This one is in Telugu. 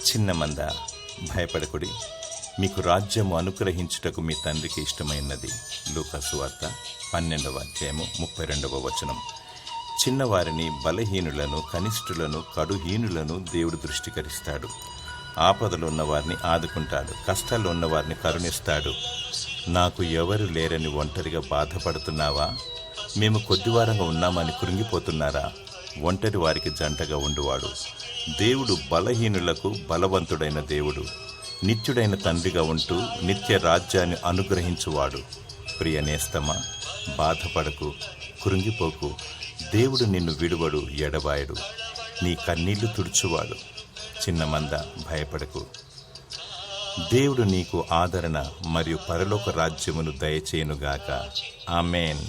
చిన్న మంద భయపడకుడి, మీకు రాజ్యము అనుగ్రహించుటకు మీ తండ్రికి ఇష్టమైనది. లూకా సువార్త 12వ అధ్యాయము 32వ వచనం. చిన్నవారిని, బలహీనులను, కనిష్ఠులను, కడుహీనులను దేవుడు దృష్టికరిస్తాడు. ఆపదలు ఉన్నవారిని ఆదుకుంటాడు, కష్టాల్లో ఉన్నవారిని కరుణిస్తాడు. నాకు ఎవరు లేరని ఒంటరిగా బాధపడుతున్నావా? మేము కొద్దివారంగా ఉన్నామని కృంగిపోతున్నారా? ఒంటరి వారికి జంటగా ఉండువాడు. దేవుడు బలహీనులకు బలవంతుడైన దేవుడు, నిత్యుడైన తండ్రిగా ఉంటూ నిత్య రాజ్యాన్ని అనుగ్రహించువాడు. ప్రియ నేస్తమా, బాధపడకు, కృంగిపోకు. దేవుడు నిన్ను విడువడు, ఎడబాయడు. నీ కన్నీళ్లు తుడుచువాడు. చిన్న మంద భయపడకు. దేవుడు నీకు ఆదరణ మరియు పరలోక రాజ్యమును దయచేయునుగాక. ఆమేన్.